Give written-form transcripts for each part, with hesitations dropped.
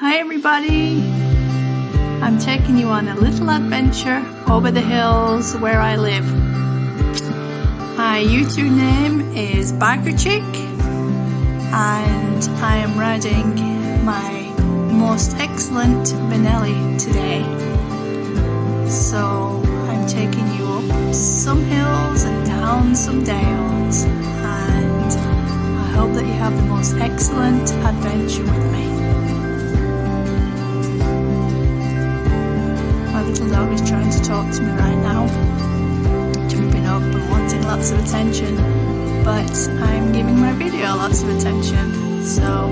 Hi everybody! I'm taking you on a little adventure over the hills where I live. My YouTube name is Biker Chick and I am riding my most excellent Benelli today. So I'm taking you up some hills and down some dales, and I hope that you have the most excellent adventure with me. My little dog is trying to talk to me right now, jumping up and wanting lots of attention, but I'm giving my video lots of attention, so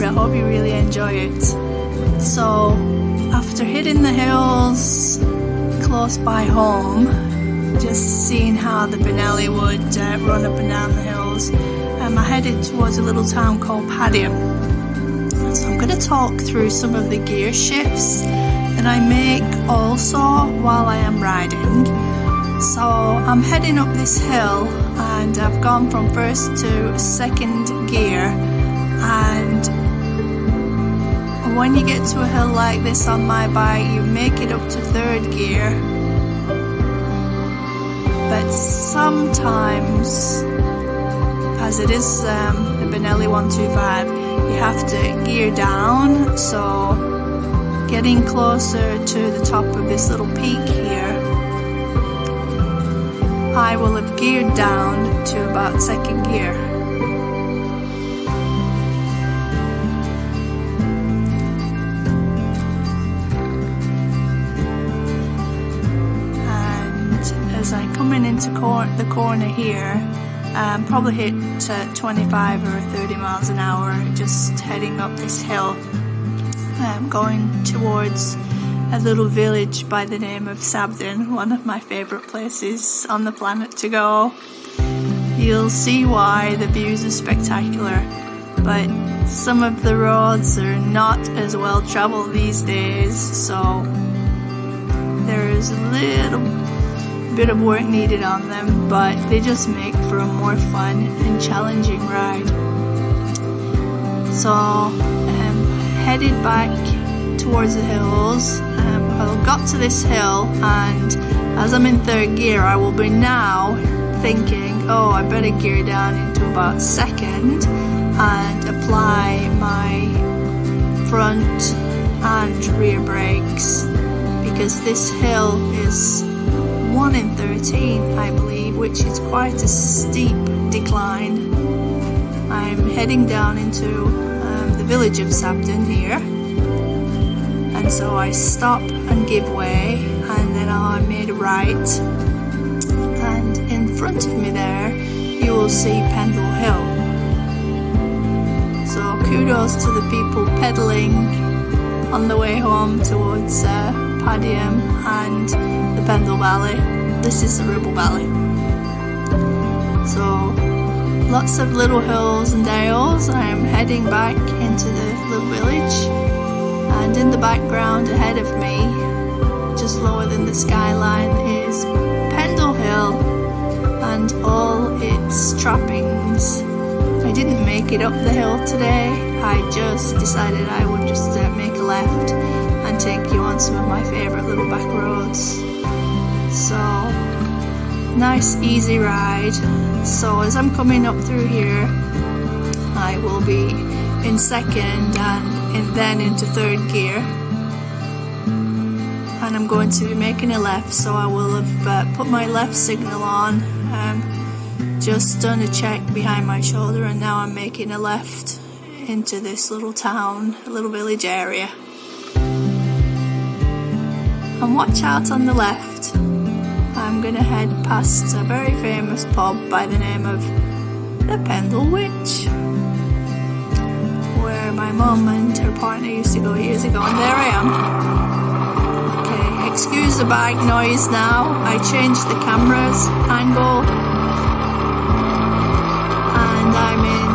I hope you really enjoy it. So after hitting the hills close by home, just seeing how the Benelli would run up and down the hills, I headed towards a little town called Padiham. So I'm going to talk through some of the gear shifts that I make also while I am riding. So I'm heading up this hill and I've gone from first to second gear, and when you get to a hill like this on my bike, you make it up to third gear. But sometimes, as it is the Benelli 125, you have to gear down. So getting closer to the top of this little peak here, I will have geared down to about second gear. As I'm coming into the corner here, probably hit 25 or 30 miles an hour, just heading up this hill, going towards a little village by the name of Sabden, one of my favourite places on the planet to go. You'll see why. The views are spectacular, but some of the roads are not as well travelled these days, so there's a little bit of work needed on them, but they just make for a more fun and challenging ride. So headed back towards the hills. I got to this hill, and as I'm in third gear, I will be now thinking, oh, I better gear down into about second and apply my front and rear brakes, because this hill is 1 in 13, I believe, which is quite a steep decline. I'm heading down into the village of Sabden here, and so I stop and give way, and then I made a right, and in front of me there you will see Pendle Hill. So kudos to the people pedalling on the way home towards Padiham and the Pendle Valley. This is the Ribble Valley. So lots of little hills and dales. I am heading back into the little village, and in the background ahead of me, just lower than the skyline, is Pendle Hill and all its trappings. I didn't make it up the hill today. I just decided I would just make a left and take you on some of my favourite little back roads. So, nice easy ride. So as I'm coming up through here, I will be in second and then into third gear, and I'm going to be making a left, so I will have put my left signal on, just done a check behind my shoulder, and now I'm making a left into this little town, a little village area. And watch out on the left, I'm going to head past a very famous pub by the name of the Pendle Witch, where my mum and her partner used to go years ago, and there I am. Okay, excuse the bike noise now. I changed the camera's angle, and I'm in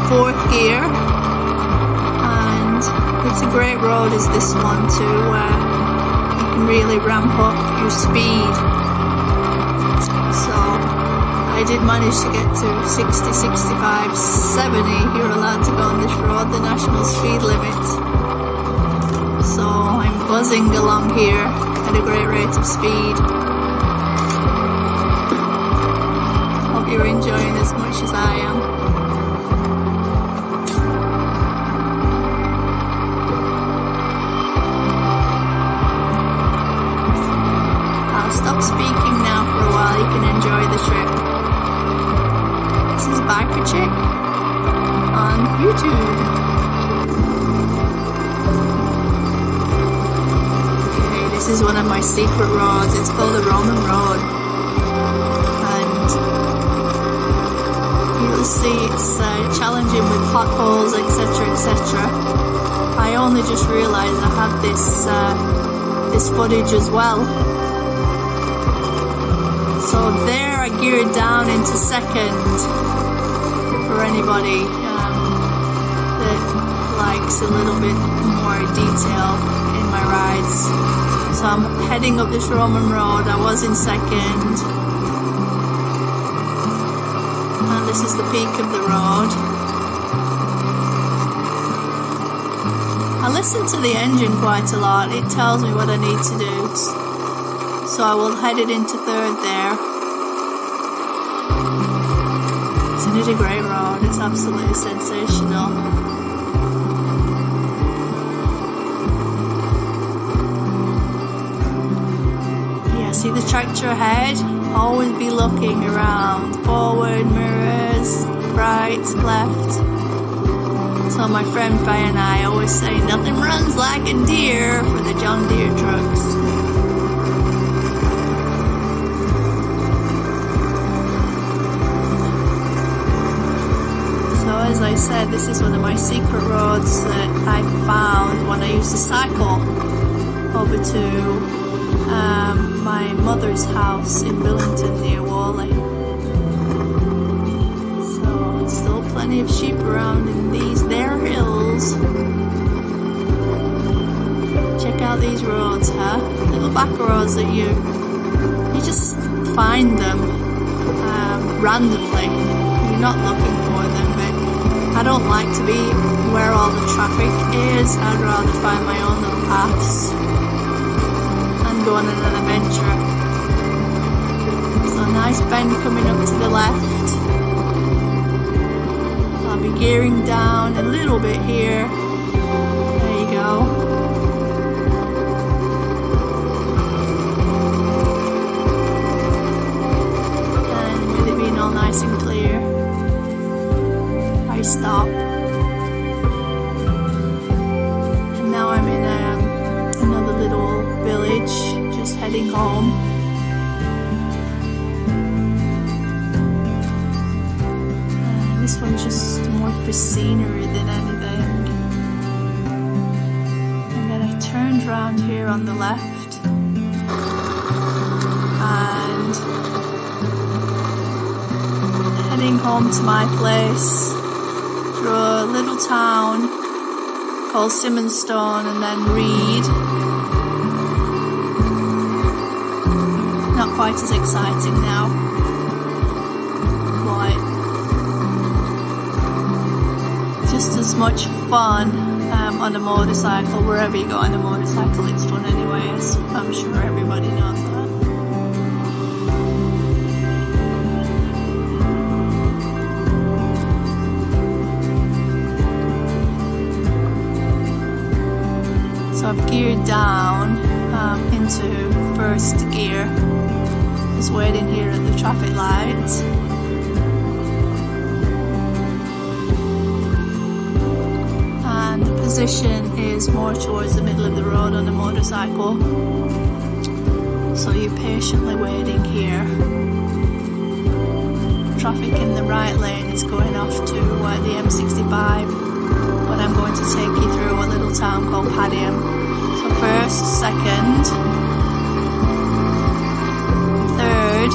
fourth gear, and it's a great road as this one too, where you can really ramp up your speed. So I I did manage to get to 60, 65, 70. You're allowed to go on this road, the national speed limit. So I'm buzzing along here at a great rate of speed. Hope you're enjoying as much as I am. I'll stop speaking now for a while. You can enjoy the trip. This is Biker Chick on YouTube. Okay, this is one of my secret roads. It's called the Roman Road. And you'll see it's challenging with potholes, etc, etc. I only just realised I had this footage as well. So there I geared down into second for anybody that likes a little bit more detail in my rides. So I'm heading up this Roman road. I was in second. And this is the peak of the road. I listen to the engine quite a lot. It tells me what I need to do. So I will head it into third there. Isn't it a great road? It's absolutely sensational. Yeah, see the tractor ahead? Always be looking around. Forward, mirrors, right, left. So my friend Faye and I always say nothing runs like a deer for the John Deere trucks. As I said, this is one of my secret roads that I found when I used to cycle over to my mother's house in Billington near Whalley. So still plenty of sheep around in these there hills. Check out these roads, huh? Little back roads that you just find them randomly. You're not looking for them, but I don't like to be where all the traffic is. I'd rather find my own little paths and go on an adventure. So a nice bend coming up to the left. I'll be gearing down a little bit here. There you go. And with it being all nice and clear, I stop. And now I'm in another little village, just heading home. This one's just more for scenery than anything. And then I turned around here on the left and heading home to my place through a little town called Simonstone and then Reed. Not quite as exciting now, but just as much fun on a motorcycle. Wherever you go on a motorcycle, it's fun anyways. I'm sure everybody knows that. So I've geared down into first gear. Just waiting here at the traffic lights. And the position is more towards the middle of the road on a motorcycle. So you're patiently waiting here. Traffic in the right lane is going off to the M65. But I'm going to take you through a little town called Padiham. So first, second, third,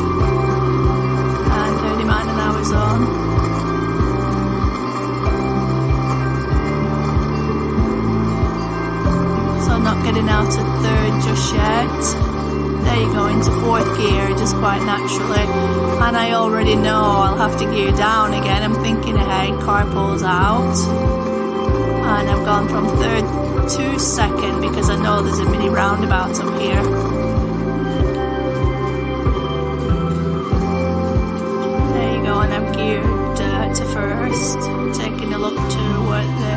and 30 mile an hour zone. So I'm not getting out at third just yet. there you go, into 4th gear just quite naturally, and I already know I'll have to gear down again. I'm thinking ahead, car pulls out, and I've gone from 3rd to 2nd because I know there's a mini roundabout up here. There you go, and I've geared to 1st, taking a look to the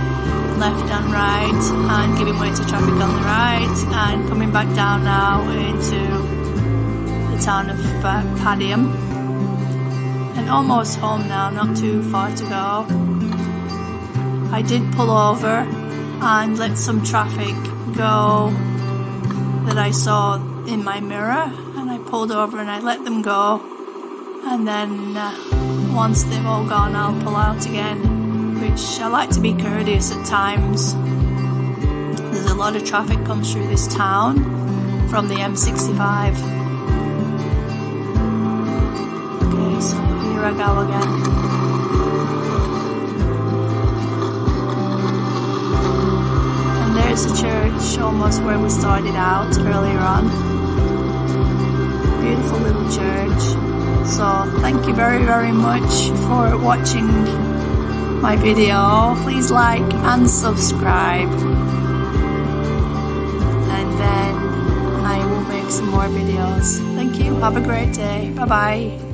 left and right, and giving way to traffic on the right, and coming back down now into the town of Padiham, and almost home now, not too far to go. I did pull over and let some traffic go that I saw in my mirror, and I pulled over and I let them go, and then once they've all gone I'll pull out again, which I like to be courteous at times. There's a lot of traffic comes through this town from the M65. Okay, so here I go again. And there's the church, almost where we started out earlier on. Beautiful little church. So thank you very, very much for watching my video. Please like and subscribe, and then I will make some more videos. Thank you. Have a great day. Bye bye.